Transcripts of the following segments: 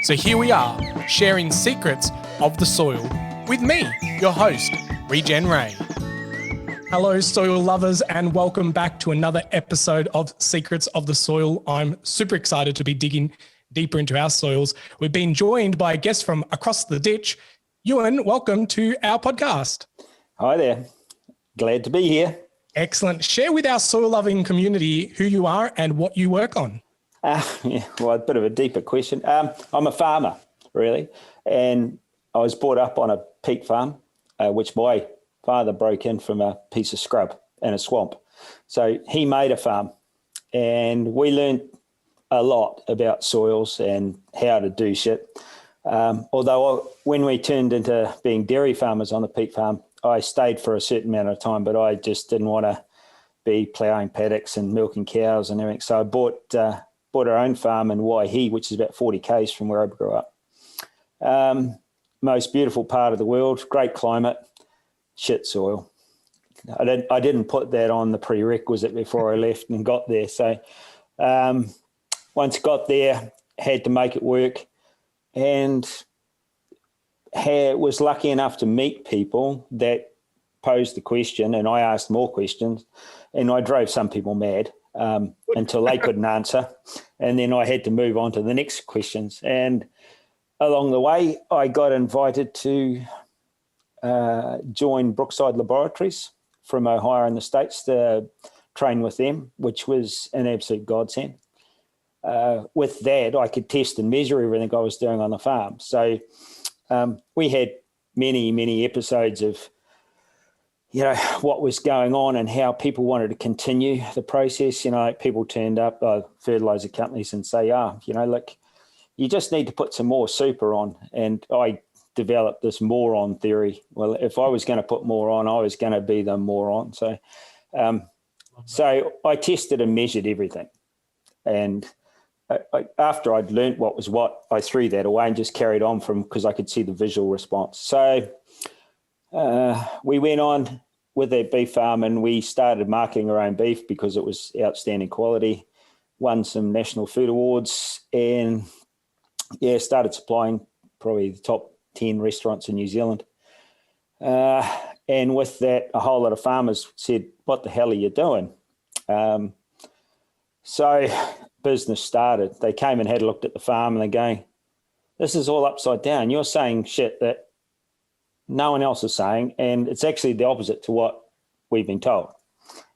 So here we are, sharing secrets of the soil with me, your host, Regenerative. Hello, soil lovers, and welcome back to another episode of Secrets of the Soil. I'm super excited to be digging deeper into our soils. We've been joined by a guest from across the ditch. Ewan, welcome to our podcast. Hi there. Glad to be here. Excellent. Share with our soil-loving community who you are and what you work on. Well, a bit of a deeper question. I'm a farmer, really, and I was brought up on a peat farm, which my father broke in from a piece of scrub in a swamp. So he made a farm, and we learned a lot about soils and how to do shit. Although when we turned into being dairy farmers on the peat farm, I stayed for a certain amount of time, but I just didn't want to be ploughing paddocks and milking cows and everything. So I bought our own farm in Waihi, which is about 40 k's from where I grew up. Most beautiful part of the world, great climate, shit soil. I didn't put that on the prerequisite before I left and got there. So once got there, had to make it work, and was lucky enough to meet people that posed the question, and I asked more questions, and I drove some people mad until they couldn't answer. And then I had to move on to the next questions. And along the way, I got invited to join Brookside Laboratories from Ohio in the States to train with them, which was an absolute godsend. With that, I could test and measure everything I was doing on the farm. So we had many episodes of, what was going on and how people wanted to continue the process. People turned up, fertilizer companies, and say, look, you just need to put some more super on. And I developed this moron theory. Well, if I was going to put more on, I was going to be the moron. So, so I tested and measured everything. And after I'd learnt what was what, I threw that away and just carried on because I could see the visual response. So we went on with that beef farm, and we started marketing our own beef because it was outstanding quality, won some national food awards, and started supplying probably the top 10 restaurants in New Zealand. And with that, a whole lot of farmers said, what the hell are you doing? So business started. They came and had a look at the farm, and they're going, this is all upside down. You're saying shit that no one else is saying, and it's actually the opposite to what we've been told.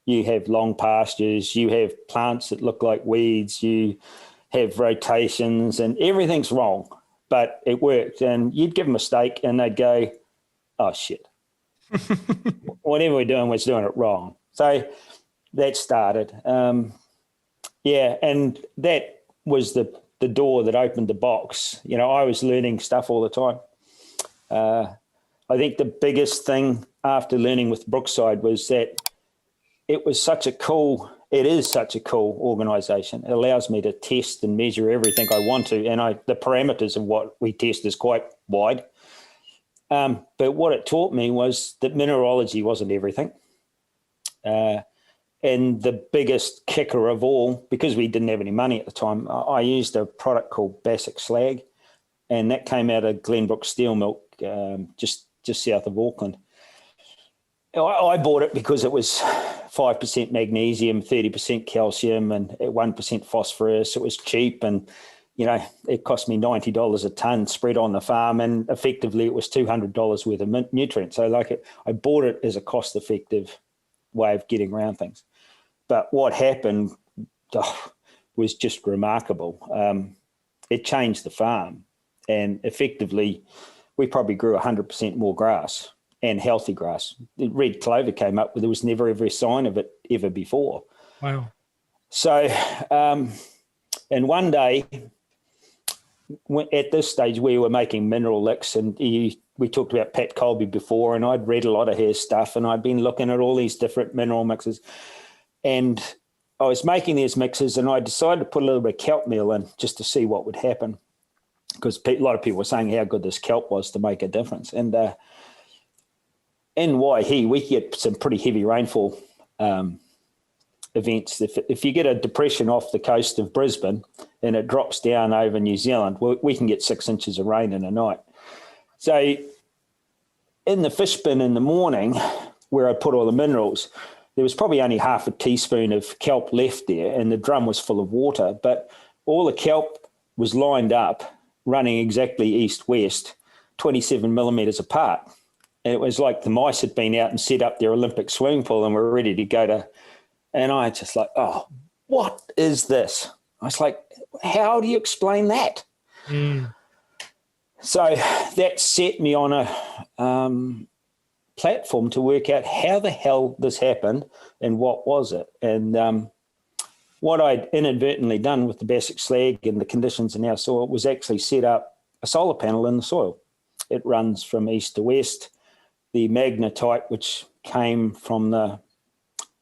You have long pastures, you have plants that look like weeds, you have rotations, and everything's wrong, but it worked. And you'd give them a steak and they'd go, oh, shit. Whatever we're doing it wrong. So that started. And that was the door that opened the box. I was learning stuff all the time. I think the biggest thing after learning with Brookside was that it is such a cool organisation. It allows me to test and measure everything I want to, and the parameters of what we test is quite wide. But what it taught me was that mineralogy wasn't everything. And the biggest kicker of all, because we didn't have any money at the time, I used a product called Basic Slag, and that came out of Glenbrook Steel Milk, just south of Auckland. I bought it because it was 5% magnesium, 30% calcium, and 1% phosphorus. It was cheap, and it cost me $90 a tonne spread on the farm, and effectively it was $200 worth of nutrients. So I bought it as a cost-effective way of getting around things. But what happened was just remarkable. It changed the farm, and effectively we probably grew 100% more grass, and healthy grass. The red clover came up, but there was never every sign of it ever before. Wow. So, and one day, at this stage, we were making mineral licks, and we talked about Pat Colby before, and I'd read a lot of his stuff, and I'd been looking at all these different mineral mixes, and I was making these mixes, and I decided to put a little bit of kelp meal in just to see what would happen, because a lot of people were saying how good this kelp was to make a difference. And in Waihi, we get some pretty heavy rainfall events. If you get a depression off the coast of Brisbane and it drops down over New Zealand, we can get 6 inches of rain in a night. So in the fish bin in the morning, where I put all the minerals, there was probably only half a teaspoon of kelp left there, and the drum was full of water. But all the kelp was lined up, running exactly east-west, 27 millimetres apart. And it was like the mice had been out and set up their Olympic swimming pool and were ready to go to. And I just like, oh, what is this? I was like, how do you explain that? So that set me on a platform to work out how the hell this happened and what was it. And what I'd inadvertently done with the basic slag and the conditions in our soil was actually set up a solar panel in the soil. It runs from east to west. The magnetite, which came from the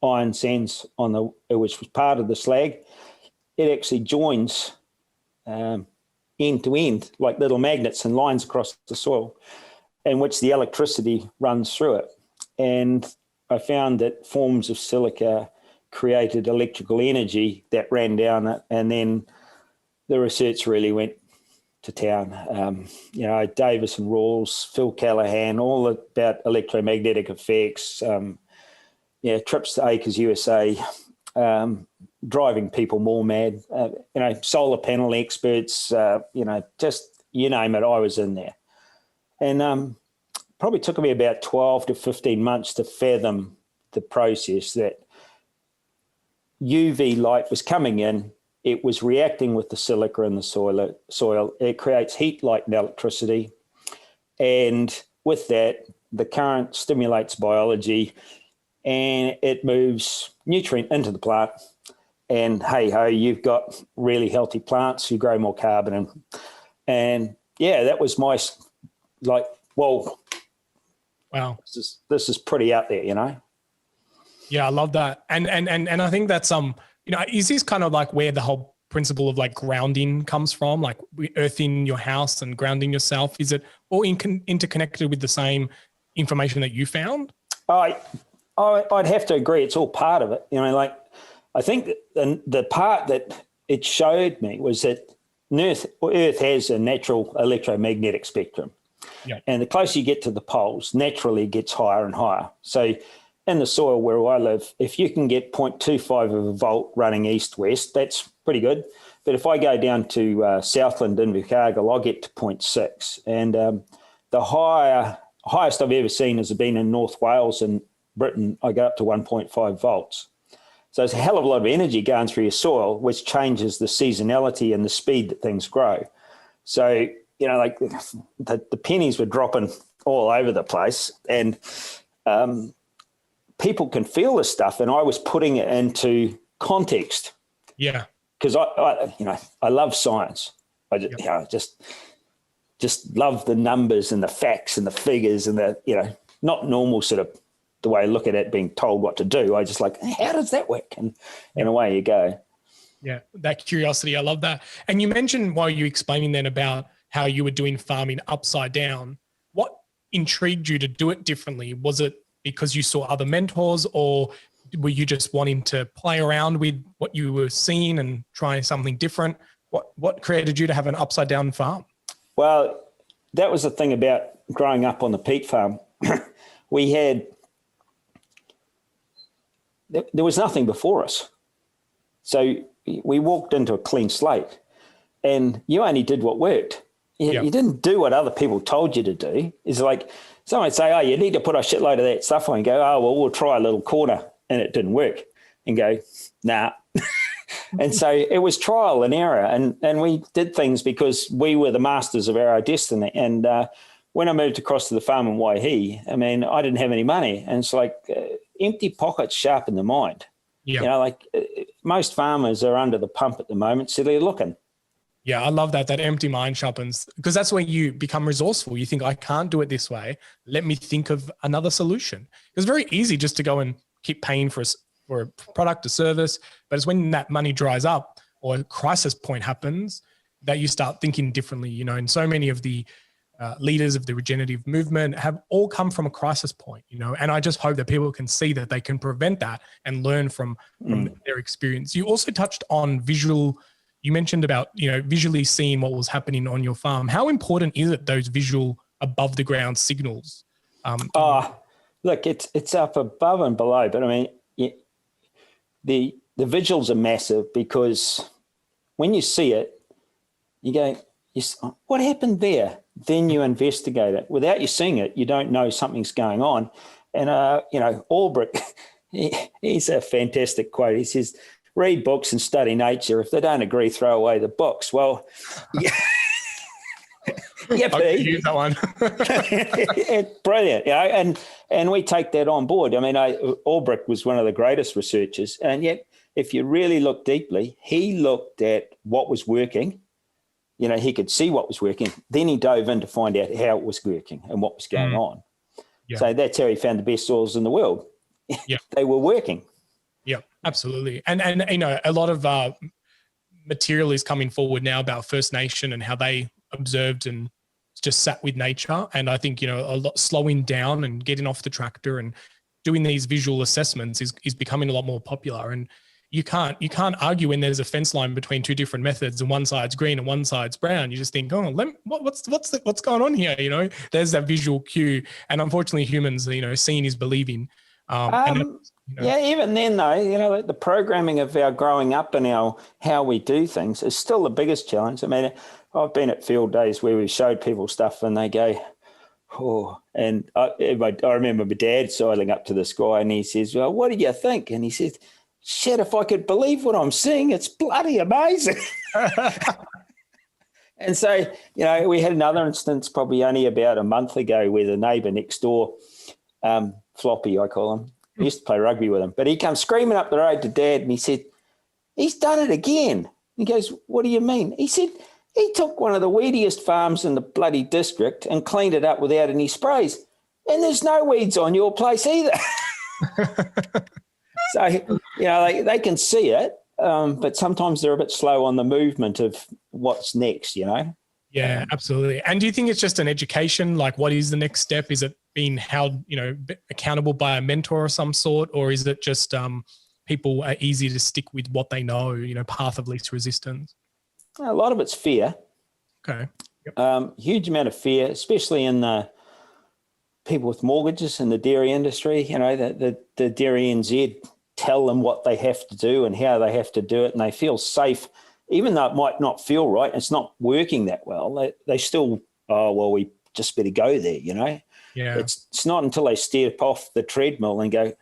iron sands which was part of the slag, it actually joins end to end, like little magnets and lines across the soil, in which the electricity runs through it. And I found that forms of silica created electrical energy that ran down it, and then the research really went to town. Davis and Rawls, Phil Callahan, all about electromagnetic effects, trips to Acres USA, driving people more mad, solar panel experts, just you name it, I was in there. And probably took me about 12 to 15 months to fathom the process that UV light was coming in. It was reacting with the silica in the soil. It creates heat, light, and electricity. And with that, the current stimulates biology and it moves nutrient into the plant. And hey-ho, you've got really healthy plants. You grow more carbon. And that was my, whoa. Wow. This is pretty out there, Yeah, I love that. And I think that's, is this kind of like where the whole principle of like grounding comes from, like earthing your house and grounding yourself? Is it all interconnected with the same information that you found? I'd have to agree. It's all part of it. I think that the part that it showed me was that Earth has a natural electromagnetic spectrum. Yeah. And the closer you get to the poles, naturally it gets higher and higher. So in the soil where I live, if you can get 0.25 of a volt running east-west, that's pretty good. But if I go down to Southland, Invercargill, I'll get to 0.6. And the highest I've ever seen has been in North Wales and Britain. I go up to 1.5 volts. So it's a hell of a lot of energy going through your soil, which changes the seasonality and the speed that things grow. So, the pennies were dropping all over the place, and people can feel this stuff, and I was putting it into context. Yeah. Because I love science. I just love the numbers and the facts and the figures and the, not normal sort of the way I look at it being told what to do. I just like, how does that work? And away you go. Yeah, that curiosity. I love that. And you mentioned while you were explaining then about how you were doing farming upside down. What intrigued you to do it differently? Was it because you saw other mentors, or were you just wanting to play around with what you were seeing and trying something different? What created you to have an upside down farm? Well, that was the thing about growing up on the peat farm. There was nothing before us. So we walked into a clean slate, and you only did what worked. You didn't do what other people told you to do. It's like someone would say, oh, you need to put a shitload of that stuff on, and go, oh, well, we'll try a little corner, and it didn't work, and go, nah. And so it was trial and error, and we did things because we were the masters of our destiny. And when I moved across to the farm in Waihi, I didn't have any money, and it's like empty pockets sharpen the mind. Yeah. Most farmers are under the pump at the moment, so they're looking. Yeah, I love that empty mind sharpens, because that's where you become resourceful. You think, I can't do it this way. Let me think of another solution. It's very easy just to go and keep paying for a product, a service, but it's when that money dries up or a crisis point happens that you start thinking differently, and so many of the leaders of the regenerative movement have all come from a crisis point, and I just hope that people can see that they can prevent that and learn from their experience. You also touched on you mentioned about, visually seeing what was happening on your farm. How important is it, those visual above the ground signals? Look, it's up above and below, but I mean, the visuals are massive, because when you see it, you go, what happened there? Then you investigate it. Without you seeing it, you don't know something's going on. And, Albrecht, he's a fantastic quote. He says, read books and study nature. If they don't agree, throw away the books. Well, yeah. Yeah, I can use that one. It's brilliant, and we take that on board. I mean, Albrecht was one of the greatest researchers, and yet, if you really look deeply, he looked at what was working. He could see what was working. Then he dove in to find out how it was working and what was going on. Yeah. So that's how he found the best soils in the world. Yeah, they were working. Yeah, absolutely. And a lot of material is coming forward now about First Nation and how they observed and just sat with nature. And I think, a lot slowing down and getting off the tractor and doing these visual assessments is becoming a lot more popular. And you can't argue when there's a fence line between two different methods and one side's green and one side's brown. You just think, what's going on here? There's that visual cue. And unfortunately, humans, seeing is believing. Yeah, even then though, the programming of our growing up and how we do things is still the biggest challenge. I mean, I've been at field days where we showed people stuff and they go, oh, and I remember my dad sidling up to this guy and he says, well, what do you think? And he says, shit, if I could believe what I'm seeing, it's bloody amazing. And so, we had another instance probably only about a month ago where the neighbour next door, Floppy, I call him, I used to play rugby with him, but he comes screaming up the road to Dad and he said, he's done it again. He goes, what do you mean? He said, he took one of the weediest farms in the bloody district and cleaned it up without any sprays. And there's no weeds on your place either. So, they can see it, but sometimes they're a bit slow on the movement of what's next, Yeah, absolutely. And do you think it's just an education? Like, what is the next step? Is it being held, accountable by a mentor of some sort? Or is it just people are easy to stick with what they know, path of least resistance? A lot of it's fear. Okay. Yep. Huge amount of fear, especially in the people with mortgages in the dairy industry. The Dairy NZ tell them what they have to do and how they have to do it, and they feel safe, even though it might not feel right. It's not working that well. They still, we just better go there. Yeah. It's not until they step off the treadmill and go,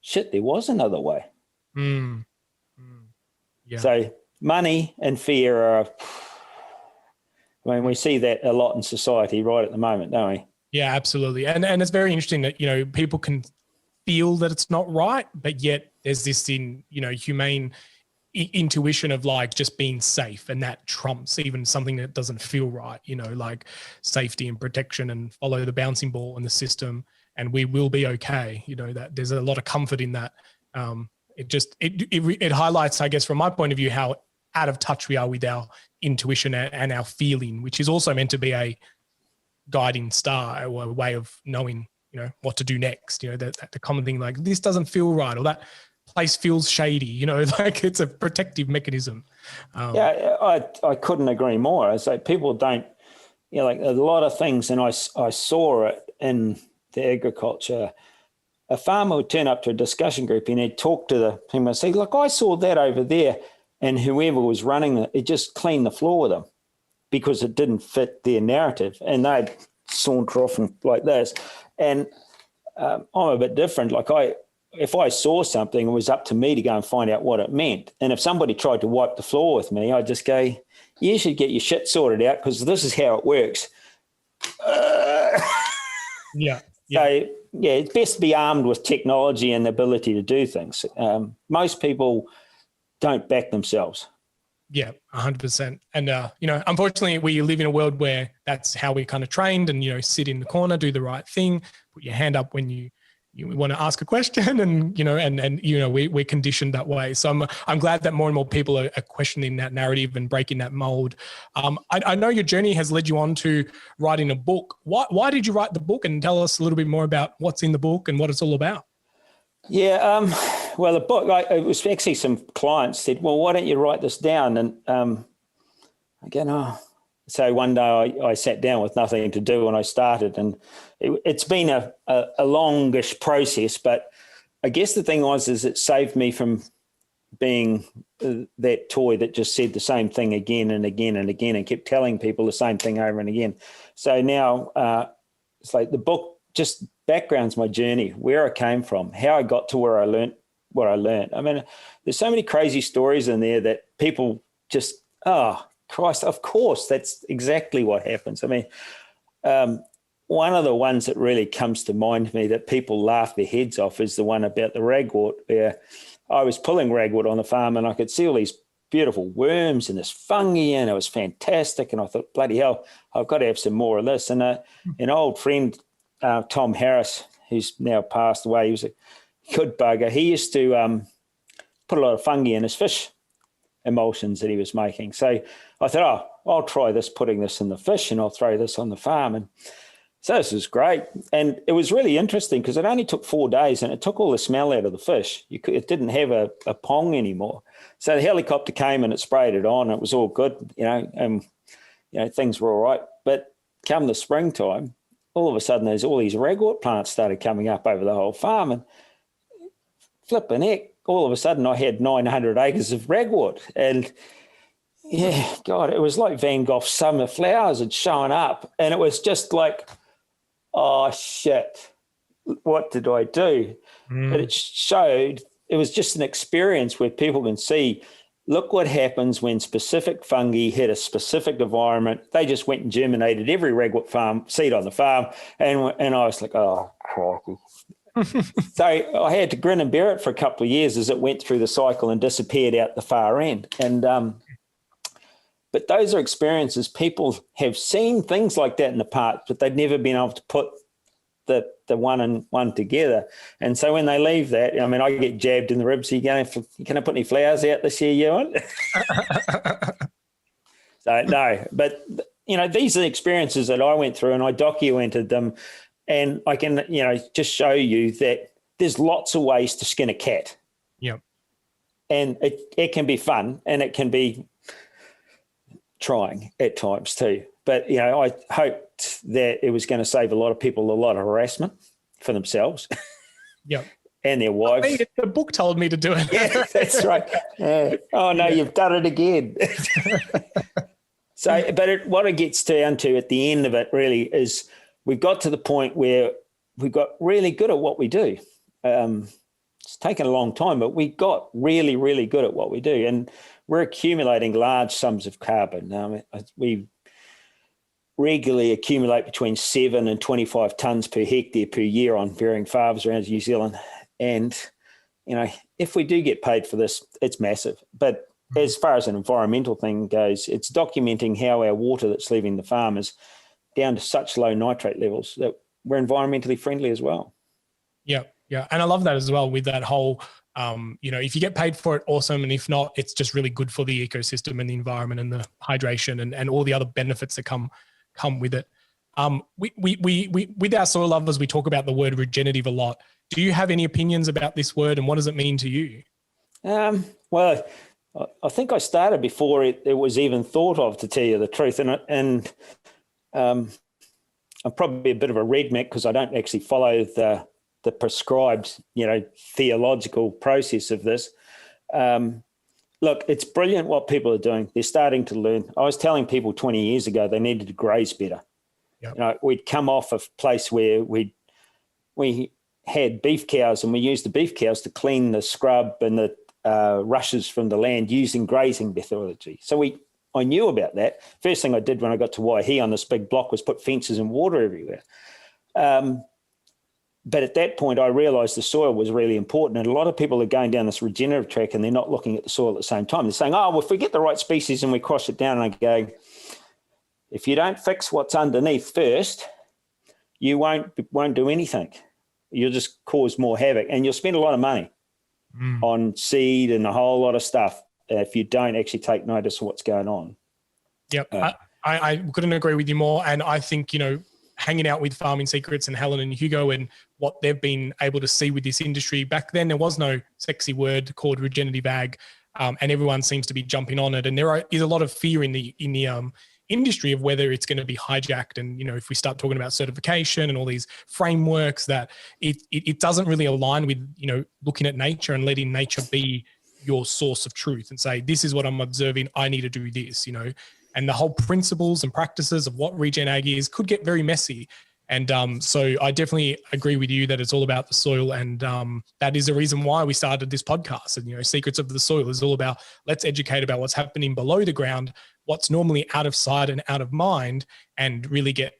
shit, there was another way. Yeah. So money and fear are, we see that a lot in society right at the moment, don't we? Yeah, absolutely. And it's very interesting that, people can feel that it's not right, but yet there's this humane intuition of like just being safe, and that trumps even something that doesn't feel right, like safety and protection, and follow the bouncing ball in the system and we will be okay. That there's a lot of comfort in that. It highlights, I guess, from my point of view, how out of touch we are with our intuition and our feeling, which is also meant to be a guiding star or a way of knowing, what to do next. The common thing, like, this doesn't feel right, or that place feels shady, like it's a protective mechanism. I couldn't agree more. I say people don't, like a lot of things, and I saw it in the agriculture. A farmer would turn up to a discussion group and he'd talk to the people and say, look, I saw that over there, and whoever was running it just cleaned the floor with them because it didn't fit their narrative, and they'd saunter off and like this. And I'm a bit different. Like if I saw something, it was up to me to go and find out what it meant. And if somebody tried to wipe the floor with me, I'd just go, you should get your shit sorted out because this is how it works. Yeah. So, it's best to be armed with technology and the ability to do things. Most people don't back themselves. Yeah, 100%. And, unfortunately, we live in a world where that's how we're kind of trained, and, sit in the corner, do the right thing, put your hand up when you you want to ask a question, and we're conditioned that way. So I'm glad that more and more people are questioning that narrative and breaking that mold. I know your journey has led you on to writing a book. Why did you write the book? And tell us a little bit more about what's in the book and what it's all about. Yeah, well, the book, it was actually some clients said, well, why don't you write this down? And again, so one day I sat down with nothing to do when I started, and it's been a longish process, but I guess the thing is it saved me from being that toy that just said the same thing again and again and again and kept telling people the same thing over and again. So now it's like the book just backgrounds my journey, where I came from, how I got to where I learned what I learned. I mean, there's so many crazy stories in there that people just, oh, Christ, of course, that's exactly what happens. I mean, one of the ones that really comes to mind to me that people laugh their heads off is the one about the ragwort, where I was pulling ragwort on the farm and I could see all these beautiful worms and this fungi, and it was fantastic. And I thought, bloody hell, I've got to have some more of this. And an old friend, Tom Harris, who's now passed away, he was a good bugger. He used to put a lot of fungi in his fish emulsions that he was making. So I thought, I'll try this, putting this in the fish, and I'll throw this on the farm. And so this was great. And it was really interesting because it only took 4 days and it took all the smell out of the fish. It didn't have a pong anymore. So the helicopter came and it sprayed it on. It was all good, and things were all right. But come the springtime, all of a sudden there's all these ragwort plants started coming up over the whole farm, and flipping heck, all of a sudden I had 900 acres of ragwort. And yeah, God, it was like Van Gogh's summer flowers had shown up, and it was just like, oh shit, what did I do? But it showed, it was just an experience where people can see, look what happens when specific fungi hit a specific environment. They just went and germinated every ragwort farm seed on the farm, and I was like, oh, crikey. So I had to grin and bear it for a couple of years as it went through the cycle and disappeared out the far end. And but those are experiences. People have seen things like that in the past, but they've never been able to put the one and one together. And so when they leave that, I mean, I get jabbed in the ribs. Can I put any flowers out this year, Ewan? So no, but these are the experiences that I went through, and I documented them. And I can, just show you that there's lots of ways to skin a cat. Yeah. And it can be fun, and it can be trying at times too. But, I hoped that it was going to save a lot of people a lot of harassment for themselves. Yeah. And their wives. The book told me to do it. Yeah, that's right. Oh, no, you've done it again. So, but what it gets down to at the end of it really is, we've got to the point where we got really good at what we do. It's taken a long time, but we got really, really good at what we do. And we're accumulating large sums of carbon. We regularly accumulate between 7 and 25 tonnes per hectare per year on varying farms around New Zealand. And, if we do get paid for this, it's massive. But as far as an environmental thing goes, it's documenting how our water that's leaving the farm is down to such low nitrate levels that we're environmentally friendly as well. Yeah. Yeah. And I love that as well, with that whole, if you get paid for it, awesome. And if not, it's just really good for the ecosystem and the environment and the hydration and all the other benefits that come with it. We with our soil lovers, we talk about the word regenerative a lot. Do you have any opinions about this word, and what does it mean to you? Well, I think I started before it was even thought of, to tell you the truth. And I'm probably a bit of a redneck because I don't actually follow the prescribed, theological process of this. Look, it's brilliant what people are doing. They're starting to learn. I was telling people 20 years ago they needed to graze better. Yep. We'd come off a place where we had beef cows, and we used the beef cows to clean the scrub and the rushes from the land using grazing methodology. So I knew about that. First thing I did when I got to Waihi on this big block was put fences and water everywhere. But at that point, I realised the soil was really important. And a lot of people are going down this regenerative track and they're not looking at the soil at the same time. They're saying, oh, well, if we get the right species and we cross it down, and I go, if you don't fix what's underneath first, you won't do anything. You'll just cause more havoc, and you'll spend a lot of money on seed and a whole lot of stuff if you don't actually take notice of what's going on. Yep. I couldn't agree with you more. And I think, hanging out with Farming Secrets and Helen and Hugo and what they've been able to see with this industry. Back then, there was no sexy word called regenerative ag, and everyone seems to be jumping on it. And there is a lot of fear in the industry of whether it's going to be hijacked. And, if we start talking about certification and all these frameworks, that it doesn't really align with, looking at nature and letting nature be your source of truth and say, this is what I'm observing, I need to do this, and the whole principles and practices of what regen ag is could get very messy. And so I definitely agree with you that it's all about the soil. And that is the reason why we started this podcast. And, Secrets of the Soil is all about, let's educate about what's happening below the ground, what's normally out of sight and out of mind, and really get,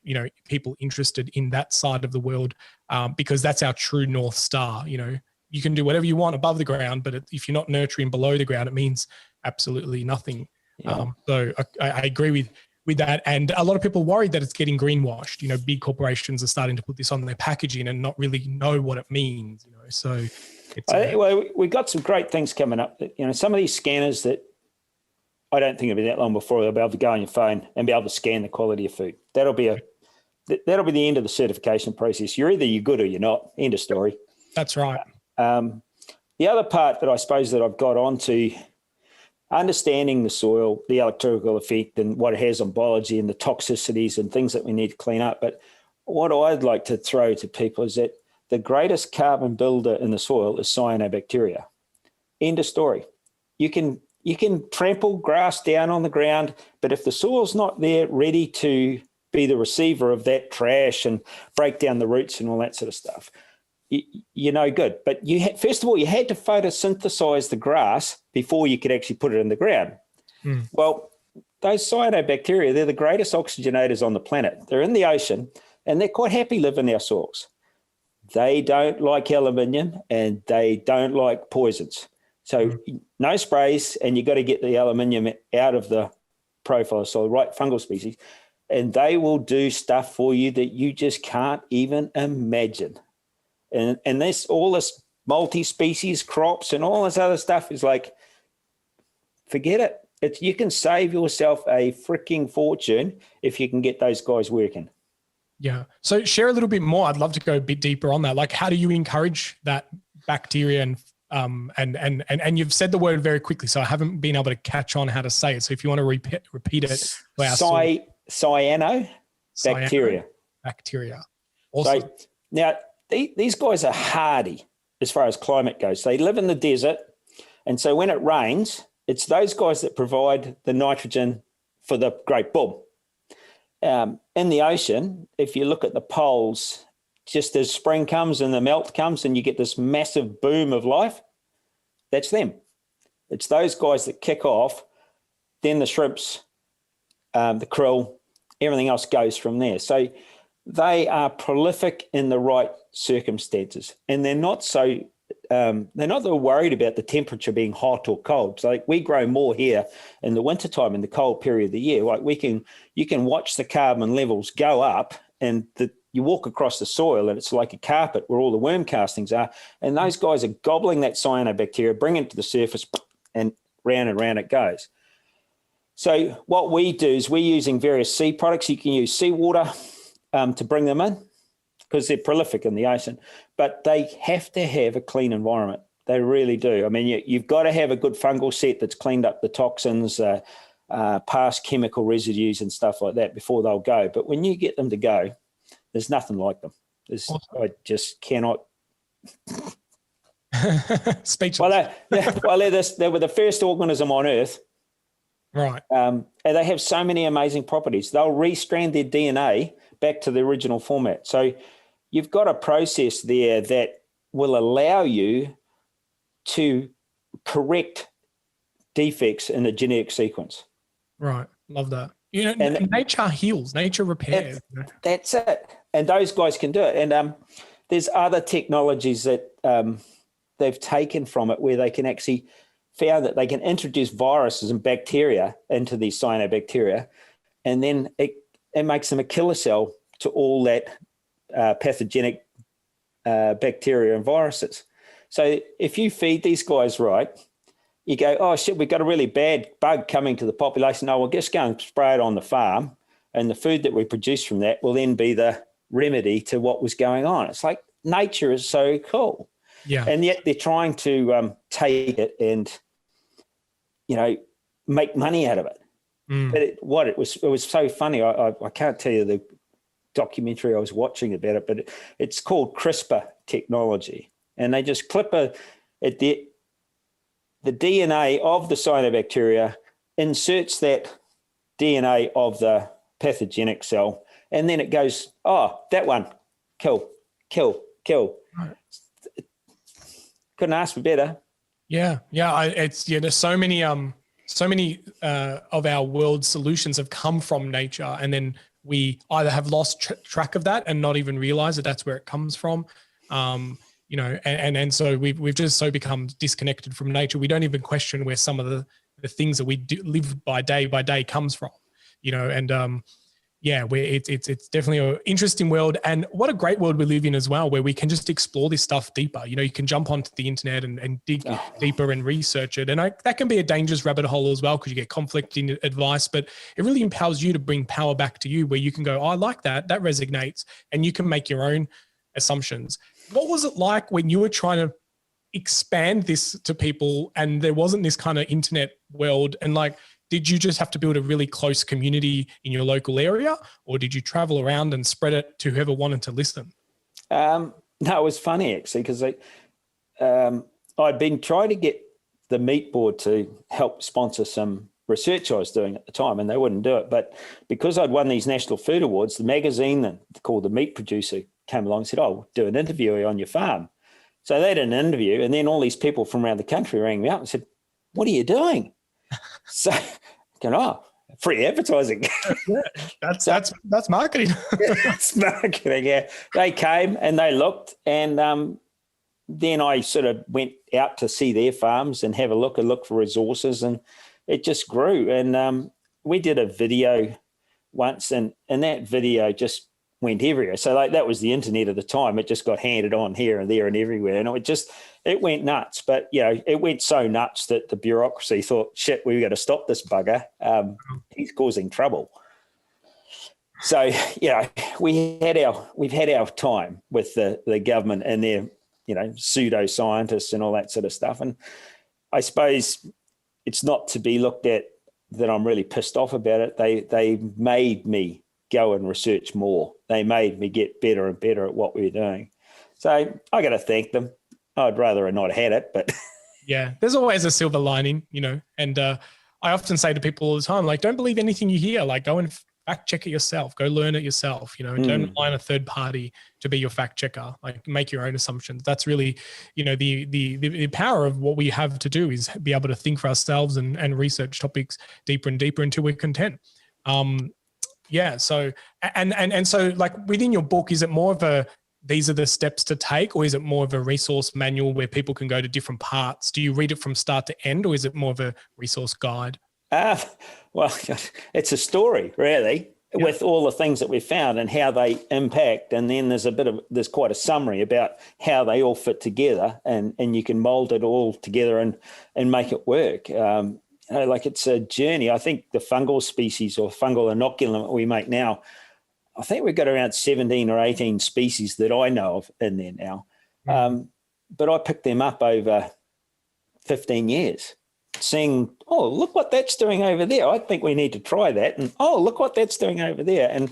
people interested in that side of the world, because that's our true North Star. You can do whatever you want above the ground, but if you're not nurturing below the ground, it means absolutely nothing. Yeah. So I agree with that. And a lot of people worried that it's getting greenwashed. Big corporations are starting to put this on their packaging and not really know what it means, so it's well, we've got some great things coming up. Some of these scanners that I don't think it'll be that long before they'll be able to go on your phone and be able to scan the quality of food. That'll be the end of the certification process. You're good or you're not. End of story. That's right. The other part that I suppose that I've got onto, understanding the soil, the electrical effect and what it has on biology and the toxicities and things that we need to clean up. But what I'd like to throw to people is that the greatest carbon builder in the soil is cyanobacteria. End of story. You can trample grass down on the ground, but if the soil's not there ready to be the receiver of that trash and break down the roots and all that sort of stuff, you're no good. But first of all, you had to photosynthesize the grass before you could actually put it in the ground. Well, those cyanobacteria, they're the greatest oxygenators on the planet. They're in the ocean, and they're quite happy living in our soils. They don't like aluminium, and they don't like poisons. So no sprays, and you've got to get the aluminium out of the profile of soil, right fungal species, and they will do stuff for you that you just can't even imagine. And all this multi-species crops and all this other stuff is like, forget it. You can save yourself a freaking fortune if you can get those guys working. Yeah. So share a little bit more. I'd love to go a bit deeper on that. Like, how do you encourage that bacteria and you've said the word very quickly, so I haven't been able to catch on how to say it. So if you want to repeat it. Cyanobacteria. Bacteria. Awesome. So now, these guys are hardy as far as climate goes. They live in the desert. And so when it rains, it's those guys that provide the nitrogen for the great bulb. In the ocean, if you look at the poles, just as spring comes and the melt comes and you get this massive boom of life, that's them. It's those guys that kick off, then the shrimps, the krill, everything else goes from there. So they are prolific in the right circumstances, and they're not so worried about the temperature being hot or cold. So like we grow more here in the wintertime, in the cold period of the year. Like you can watch the carbon levels go up, and you walk across the soil and it's like a carpet where all the worm castings are, and those guys are gobbling that cyanobacteria, bringing it to the surface, and round it goes. So what we do is we're using various seed products. You can use seawater to bring them in because they're prolific in the ocean, but they have to have a clean environment. They really do. I mean, you've got to have a good fungal set that's cleaned up the toxins, past chemical residues and stuff like that before they'll go. But when you get them to go, there's nothing like them. I just cannot. Speechless. They were the first organism on Earth. Right. And they have so many amazing properties. They'll restrand their DNA back to the original format. So you've got a process there that will allow you to correct defects in the genetic sequence. Right. Love that. And nature heals, nature repairs. That's it. And those guys can do it. And there's other technologies that they've taken from it where they can actually found that they can introduce viruses and bacteria into these cyanobacteria, and then it makes them a killer cell to all that pathogenic bacteria and viruses. So if you feed these guys right, you go, oh shit, we've got a really bad bug coming to the population. No, we'll just go and spray it on the farm, and the food that we produce from that will then be the remedy to what was going on. It's like nature is so cool. Yeah. And yet they're trying to take it and, make money out of it. But it was so funny. I can't tell you the documentary I was watching about it, but it's called CRISPR technology. And they just clip the DNA of the cyanobacteria, inserts that DNA of the pathogenic cell, and then it goes, oh, that one, kill. Couldn't ask for better. Yeah. There's so many of our world's solutions have come from nature, and then we either have lost track of that and not even realize that that's where it comes from. And so we've just so become disconnected from nature. We don't even question where some of the things that we do live by day comes from, it's definitely an interesting world, and what a great world we live in as well, where we can just explore this stuff deeper. You can jump onto the internet and dig deeper and research it. And that can be a dangerous rabbit hole as well, because you get conflicting advice, but it really empowers you to bring power back to you, where you can go, oh, I like that resonates, and you can make your own assumptions. What was it like when you were trying to expand this to people and there wasn't this kind of internet world? And did you just have to build a really close community in your local area, or did you travel around and spread it to whoever wanted to listen? No, it was funny actually, because I'd been trying to get the Meat Board to help sponsor some research I was doing at the time, and they wouldn't do it. But because I'd won these National Food Awards, the magazine called The Meat Producer came along and said, oh, we'll do an interview on your farm. So they did an interview, and then all these people from around the country rang me up and said, what are you doing? So, free advertising. That's marketing. That's marketing, yeah. They came and they looked, and then I sort of went out to see their farms and have a look for resources, and it just grew. And we did a video once, and that video just went everywhere. So that was the internet at the time. It just got handed on here and there and everywhere, and it went nuts. But it went so nuts that the bureaucracy thought, shit, we've got to stop this bugger. He's causing trouble. So we've had our time with the government and their pseudo scientists and all that sort of stuff. And I suppose it's not to be looked at that I'm really pissed off about it. They made me go and research more. They made me get better and better at what we were doing. So I got to thank them. I'd rather have not had it, but yeah, there's always a silver lining, and I often say to people all the time, don't believe anything you hear, go and fact check it yourself, go learn it yourself, don't rely on a third party to be your fact checker, make your own assumptions. That's really, the power of what we have to do is be able to think for ourselves and research topics deeper and deeper until we're content. So within your book, is it more of these are the steps to take, or is it more of a resource manual where people can go to different parts? Do you read it from start to end, or is it more of a resource guide? Well, it's a story really, with all the things that we've found and how they impact. And then there's quite a summary about how they all fit together, and you can mold it all together and make it work. It's a journey. I think the fungal species or fungal inoculant we make now, I think we've got around 17 or 18 species that I know of in there now. But I picked them up over 15 years, seeing, oh, look what that's doing over there. I think we need to try that. And, oh, look what that's doing over there. And,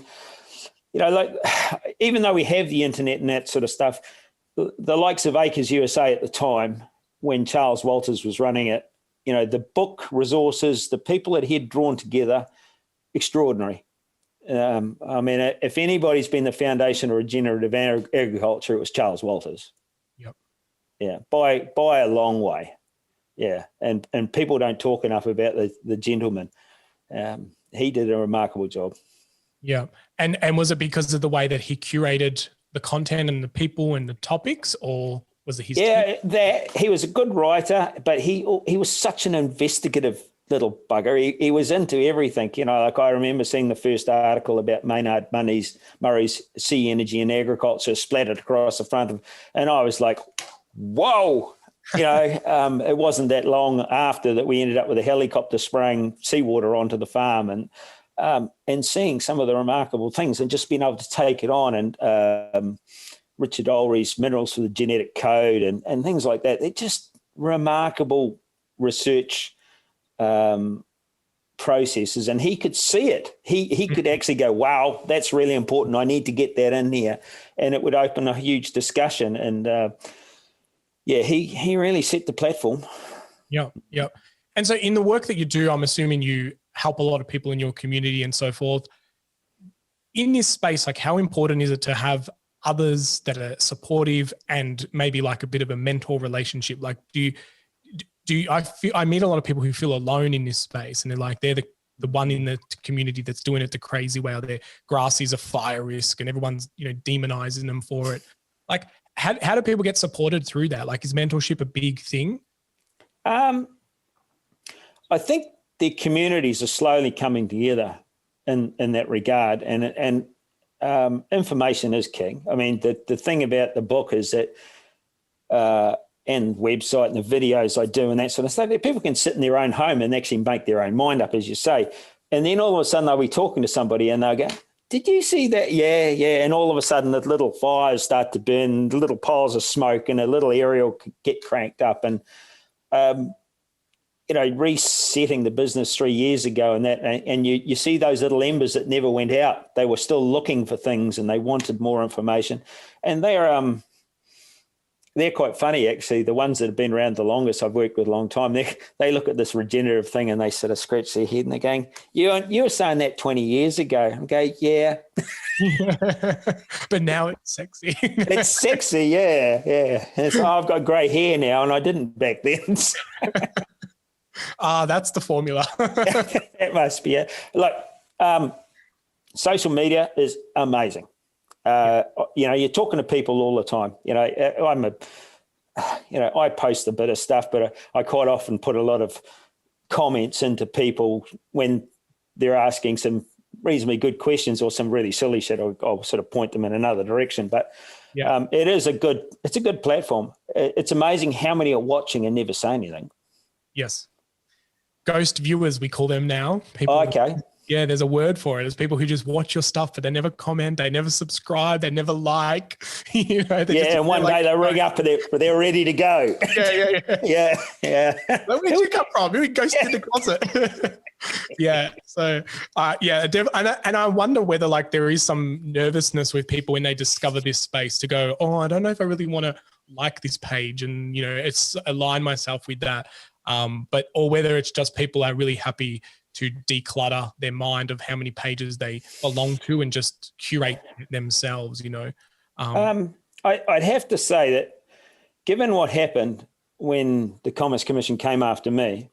even though we have the internet and that sort of stuff, the likes of Acres USA at the time, when Charles Walters was running it, the book resources, the people that he had drawn together, extraordinary. If anybody's been the foundation of regenerative agriculture, it was Charles Walters. Yep. Yeah, by a long way. Yeah, and people don't talk enough about the gentleman. He did a remarkable job. Yeah, and was it because of the way that he curated the content and the people and the topics, or was it his? Yeah, he was a good writer, but he was such an investigative little bugger. He was into everything. Like I remember seeing the first article about Maynard Murray's sea energy and agriculture splattered across the front of, and I was like, whoa. It wasn't that long after that we ended up with a helicopter spraying seawater onto the farm, and seeing some of the remarkable things and just being able to take it on, and Richard Ulry's Minerals for the Genetic Code and things like that. They're just remarkable research processes, and he could see it. He could actually go, wow, that's really important. I need to get that in here. And it would open a huge discussion. And he really set the platform. Yeah. And so in the work that you do, I'm assuming you help a lot of people in your community and so forth. In this space, like how important is it to have others that are supportive and maybe like a bit of a mentor relationship? Like I meet a lot of people who feel alone in this space, and they're like, they're the one in the community that's doing it the crazy way, or their grass is a fire risk and everyone's, demonizing them for it. Like how do people get supported through that? Like, is mentorship a big thing? I think the communities are slowly coming together in that regard, and information is king. I mean, the thing about the book is that, and website and the videos I do and that sort of stuff, people can sit in their own home and actually make their own mind up, as you say. And then all of a sudden they'll be talking to somebody and they'll go, did you see that? Yeah. And all of a sudden the little fires start to burn, little piles of smoke, and a little aerial could get cranked up. And, resetting the business 3 years ago and you see those little embers that never went out. They were still looking for things and they wanted more information. And they're quite funny, actually. The ones that have been around the longest, I've worked with a long time, they look at this regenerative thing and they sort of scratch their head and they're going, you were saying that 20 years ago. I go, yeah. But now it's sexy. It's sexy, yeah. And it's, I've got grey hair now and I didn't back then. That's the formula. That must be it. Look, social media is amazing. You're talking to people all the time. I post a bit of stuff, but I quite often put a lot of comments into people when they're asking some reasonably good questions or some really silly shit. I'll sort of point them in another direction. But it's a good platform. It's amazing how many are watching and never say anything. Yes. Ghost viewers, we call them now. People. Okay. Yeah, there's a word for it. It's people who just watch your stuff, but they never comment, they never subscribe, they never like. And one day they ring up and they're ready to go. Yeah. Where'd you come from? Who goes in the closet? Yeah. So, and I wonder whether like there is some nervousness with people when they discover this space to go, oh, I don't know if I really want to like this page and it's align myself with that. Or whether it's just people are really happy to declutter their mind of how many pages they belong to and just curate themselves, I'd have to say that given what happened when the Commerce Commission came after me,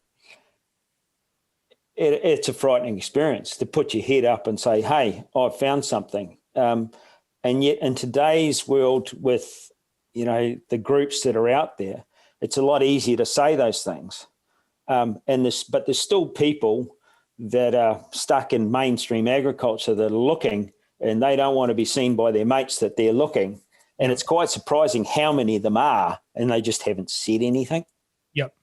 it's a frightening experience to put your head up and say, hey, I've found something. And yet in today's world with, the groups that are out there, it's a lot easier to say those things. But there's still people that are stuck in mainstream agriculture that are looking, and they don't want to be seen by their mates that they're looking. And it's quite surprising how many of them are, and they just haven't said anything. Yep.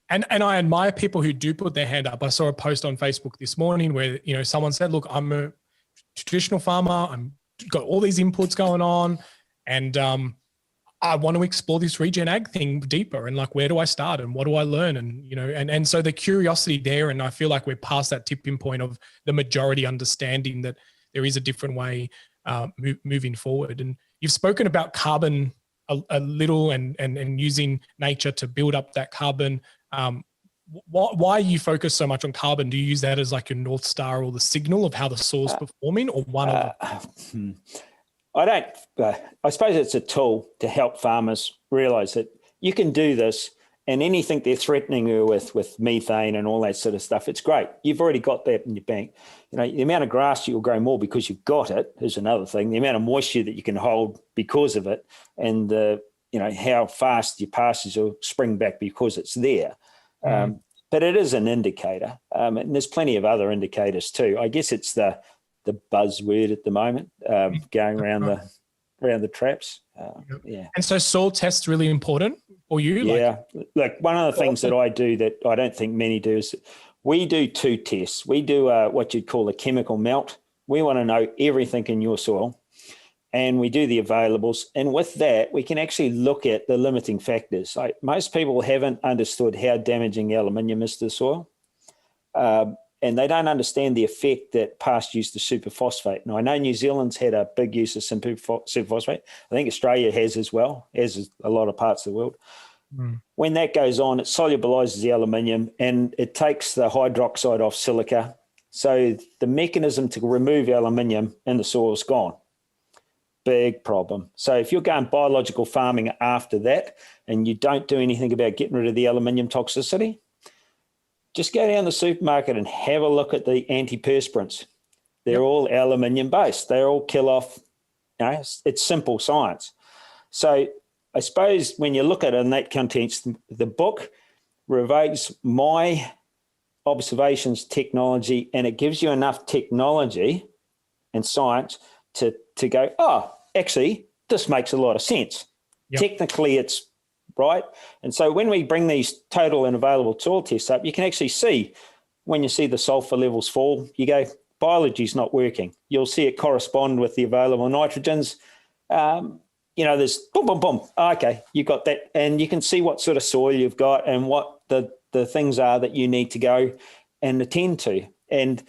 And I admire people who do put their hand up. I saw a post on Facebook this morning where, someone said, look, I'm a traditional farmer. I'm got all these inputs going on, and I want to explore this regen ag thing deeper, and like, where do I start and what do I learn? And, and so the curiosity there, and I feel like we're past that tipping point of the majority understanding that there is a different way moving forward. And you've spoken about carbon a little and using nature to build up that carbon. Why you focus so much on carbon? Do you use that as like your North Star or the signal of how the soil's performing, or one of them? I don't. I suppose it's a tool to help farmers realise that you can do this, and anything they're threatening you with methane and all that sort of stuff, it's great. You've already got that in your bank. The amount of grass you'll grow more because you've got it is another thing. The amount of moisture that you can hold because of it, and how fast your pastures will spring back because it's there. but it is an indicator. And there's plenty of other indicators too. I guess it's the buzzword at the moment, going around the traps. Yeah. And so soil tests really important for you? Yeah. Look, one of the things that I do that I don't think many do is we do 2 tests. We do what you'd call a chemical melt. We want to know everything in your soil, and we do the availables. And with that, we can actually look at the limiting factors. Like most people haven't understood how damaging aluminium is to the soil. And they don't understand the effect that past use of superphosphate. Now, I know New Zealand's had a big use of superphosphate. I think Australia has as well, as is a lot of parts of the world. When that goes on, it solubilizes the aluminium and it takes the hydroxide off silica. So the mechanism to remove aluminium in the soil is gone. Big problem. So if you're going biological farming after that and you don't do anything about getting rid of the aluminium toxicity, just go down the supermarket and have a look at the antiperspirants. They're all aluminium based. They all kill off, it's simple science. So I suppose when you look at it in that context, the book revokes my observations technology, and it gives you enough technology and science to go, oh, actually, this makes a lot of sense. Technically, it's right. And so when we bring these total and available soil tests up, you can actually see when you see the sulfur levels fall, you go, biology's not working. You'll see it correspond with the available nitrogens. There's boom, boom, boom. Okay, you've got that. And you can see what sort of soil you've got and what the things are that you need to go and attend to. And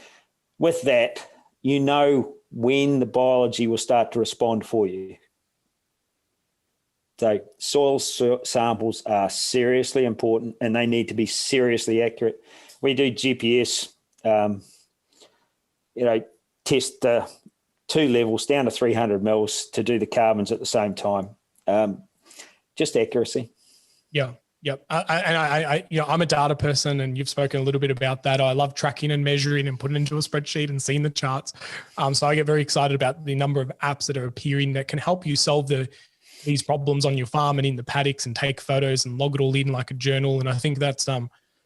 with that, you know when the biology will start to respond for you. So soil samples are seriously important and they need to be seriously accurate. We do GPS, test 2 levels down to 300 mils to do the carbons at the same time. Just accuracy. Yeah. Yep. I'm a data person, and you've spoken a little bit about that. I love tracking and measuring and putting it into a spreadsheet and seeing the charts. So I get very excited about the number of apps that are appearing that can help you solve these problems on your farm and in the paddocks and take photos and log it all in like a journal. And I think that's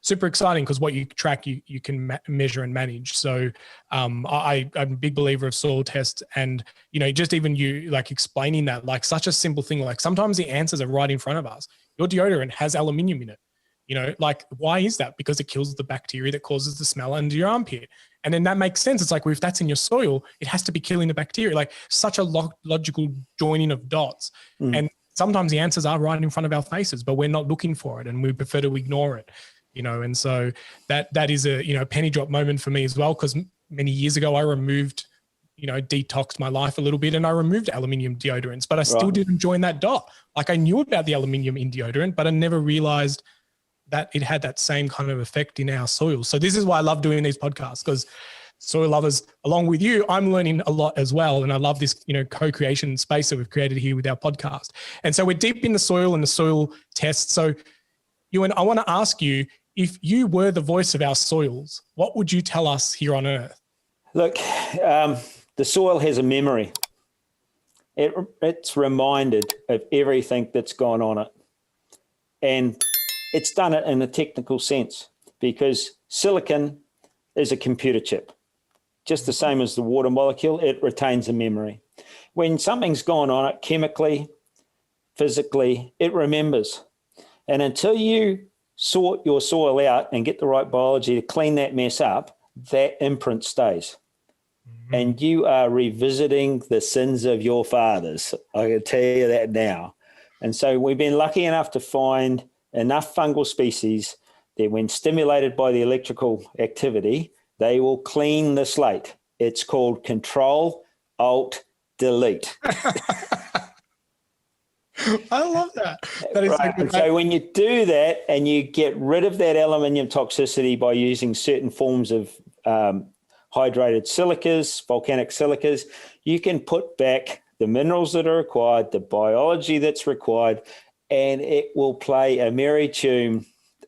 super exciting because what you track, you can measure and manage. So I'm a big believer of soil tests, and, just even you like explaining that, like such a simple thing, like sometimes the answers are right in front of us. Your deodorant has aluminium in it. Like why is that? Because it kills the bacteria that causes the smell under your armpit. And then that makes sense. It's like, well, if that's in your soil, it has to be killing the bacteria, like such a logical joining of dots. And sometimes the answers are right in front of our faces, but we're not looking for it and we prefer to ignore it, and so that is a, penny drop moment for me as well. Cause many years ago I removed, detoxed my life a little bit and I removed aluminium deodorants, but I still didn't join that dot. Like I knew about the aluminium in deodorant, but I never realized that it had that same kind of effect in our soil. So this is why I love doing these podcasts, because soil lovers, along with you, I'm learning a lot as well. And I love this, co-creation space that we've created here with our podcast. And so we're deep in the soil and the soil test. So Ewan, I want to ask you, if you were the voice of our soils, what would you tell us here on Earth? Look, the soil has a memory. It's reminded of everything that's gone on it. And it's done it in a technical sense because silicon is a computer chip. Just the same as the water molecule, it retains a memory. When something's gone on it chemically, physically, it remembers. And until you sort your soil out and get the right biology to clean that mess up, that imprint stays. And you are revisiting the sins of your fathers. I can tell you that now. And so we've been lucky enough to find enough fungal species that when stimulated by the electrical activity, they will clean the slate. It's called Control, Alt, Delete. I love that. That is right. And so when you do that and you get rid of that aluminium toxicity by using certain forms of hydrated silicas, volcanic silicas, you can put back the minerals that are required, the biology that's required, and it will play a merry tune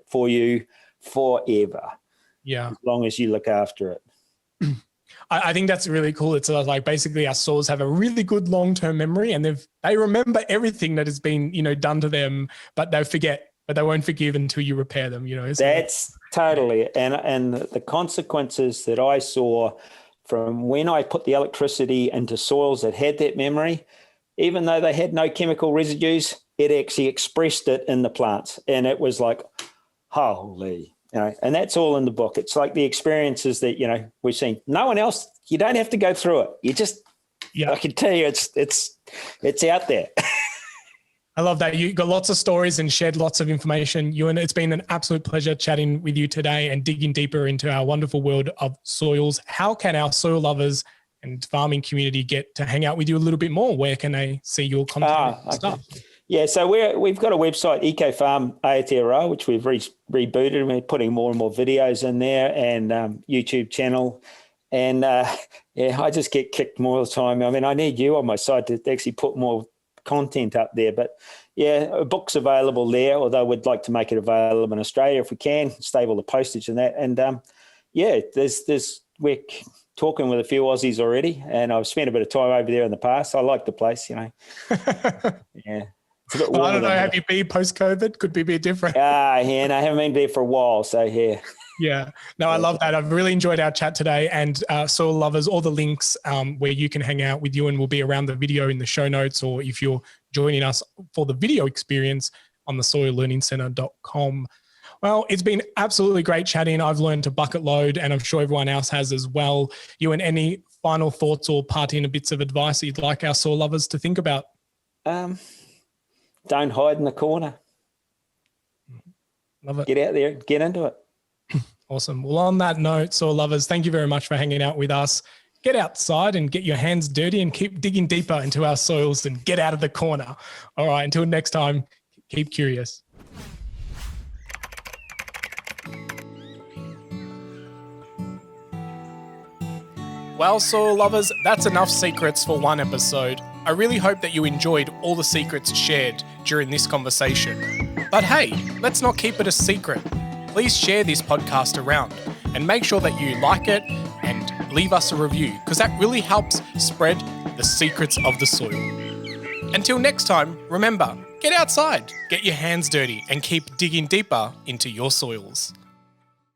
for you forever. Yeah. As long as you look after it. I think that's really cool. It's like basically our soils have a really good long-term memory, and they remember everything that has been, done to them, but they forget but they won't forgive until you repair them, you know. So that's totally, and the consequences that I saw from when I put the electricity into soils that had that memory, even though they had no chemical residues, it actually expressed it in the plants. And it was like, holy, you know, and that's all in the book. It's like the experiences that, you know, we've seen. No one else, you don't have to go through it. You just, I can tell you, it's out there. I love that. You got lots of stories and shared lots of information. Ewan, it's been an absolute pleasure chatting with you today and digging deeper into our wonderful world of soils. How can our soil lovers and farming community get to hang out with you a little bit more? Where can they see your content and stuff? Yeah, so we've got a website, EcoFarm Aotearoa, which we've rebooted, and we're putting more and more videos in there, and YouTube channel. And I just get kicked more of the time. I mean, I need you on my side to actually put more content up there. But yeah, a book's available there, although we'd like to make it available in Australia if we can, save all the postage and that. And we're talking with a few Aussies already, and I've spent a bit of time over there in the past. I like the place, you know. Yeah. Well, I don't know. Have you been post-COVID? Could be a bit different. I haven't been there for a while. So, yeah. Yeah. No, I love that. I've really enjoyed our chat today. And soil lovers, all the links where you can hang out with Ewan will be around the video in the show notes, or if you're joining us for the video experience on the soillearningscentre.com. Well, it's been absolutely great chatting. I've learned to bucket load, and I'm sure everyone else has as well. Ewan, any final thoughts or parting bits of advice you'd like our soil lovers to think about? Don't hide in the corner. Love it. Get out there, get into it. Awesome. Well, on that note, soil lovers, thank you very much for hanging out with us. Get outside and get your hands dirty and keep digging deeper into our soils and get out of the corner. All right, until next time, keep curious. Well, soil lovers, that's enough secrets for one episode. I really hope that you enjoyed all the secrets shared during this conversation. But hey, let's not keep it a secret. Please share this podcast around and make sure that you like it and leave us a review, because that really helps spread the secrets of the soil. Until next time, remember, get outside, get your hands dirty, and keep digging deeper into your soils.